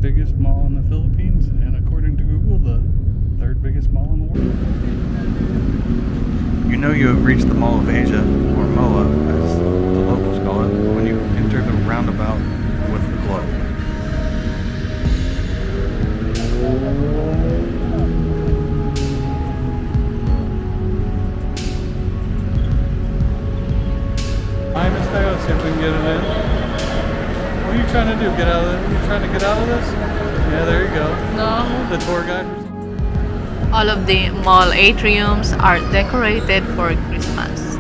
biggest mall in the Philippines, and according to Google, the third biggest mall in the world. You know you have reached the Mall of Asia, or MoA, as the locals call it, when you enter the roundabout with the globe. Let's see if we can get it in. What are you trying to do? Get out of it? You trying to get out of this? Yeah, there you go. No. The tour guide. All of the mall atriums are decorated for Christmas.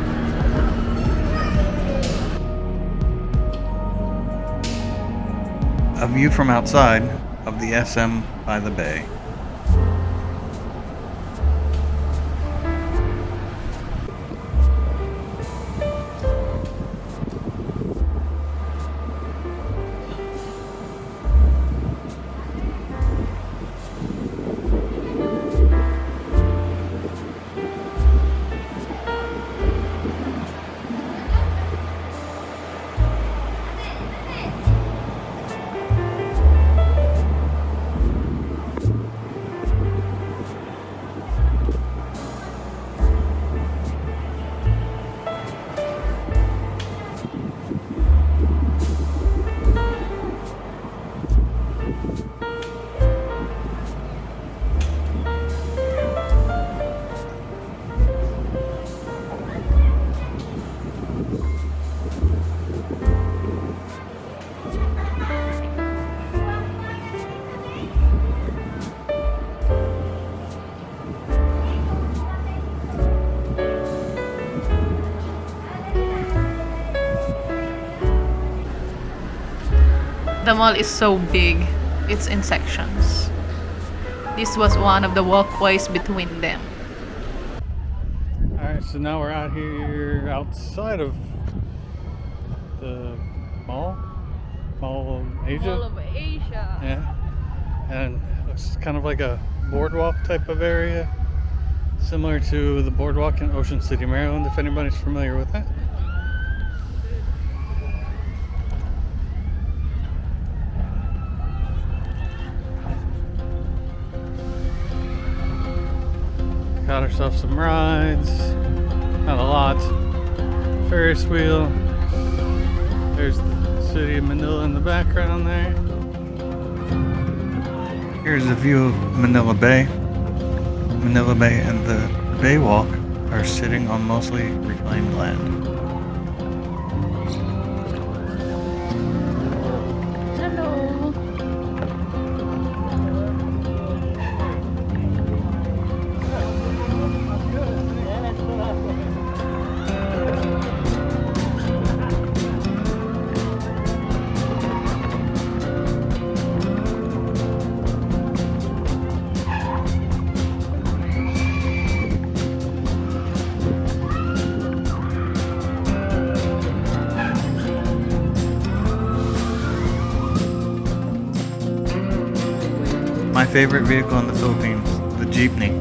A view from outside of the SM by the bay. The mall is so big, it's in sections. This was one of the walkways between them. Alright, so now we're out here outside of the Mall of Asia. Mall of Asia. Yeah. And it looks kind of like a boardwalk type of area. Similar to the boardwalk in Ocean City, Maryland, if anybody's familiar with that. Got ourselves some rides. Not a lot. Ferris wheel. There's the city of Manila in the background there. Here's a view of Manila Bay. Manila Bay and the Bay Walk are sitting on mostly reclaimed land. My favorite vehicle in the Philippines, the jeepney.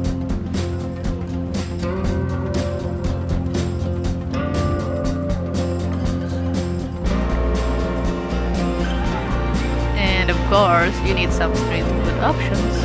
And of course, you need some street food options.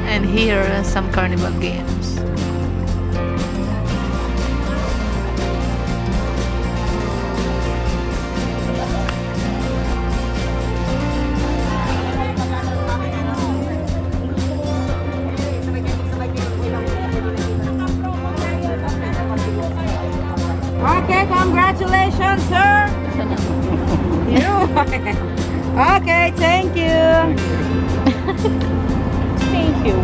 And here are some carnival games. Okay, congratulations, sir. Okay, thank you. Thank you.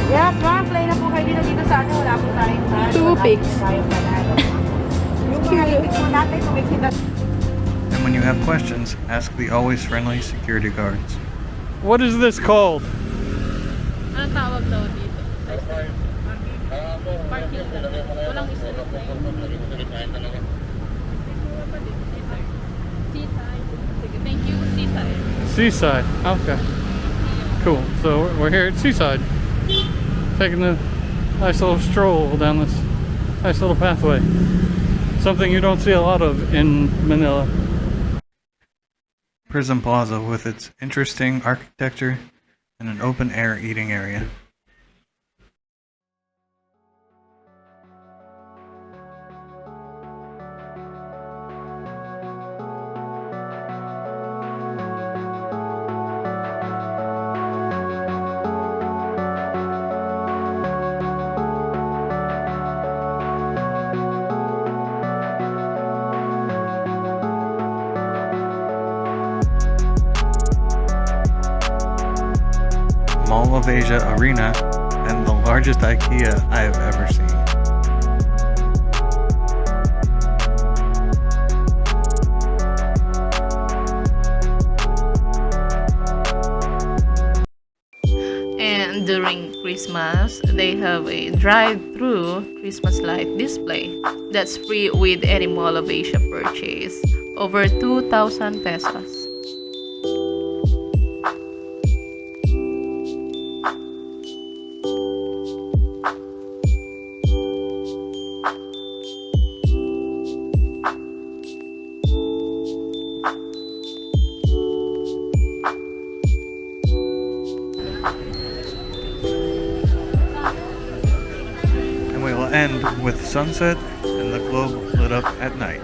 Yes, ma'am. Play na po kayo dito sa ano. Wala po tayong plan. Two Wala po pics. tayong panalo. Yung mga ipis po natin, tumiksin na. And when you have questions, ask the always friendly security guards. What is this called? Anong tawag daw dito? Parking. Walang isa. Seaside. Sige, thank you, Seaside. Seaside. Okay. Cool. So we're here at Seaside, taking a nice little stroll down this nice little pathway. Something you don't see a lot of in Manila. Prison Plaza with its interesting architecture and an open air eating area. Mall of Asia Arena, and the largest Ikea I have ever seen. And during Christmas, they have a drive-through Christmas light display that's free with any Mall of Asia purchase. Over 2,000 pesos. And we will end with sunset and the globe lit up at night.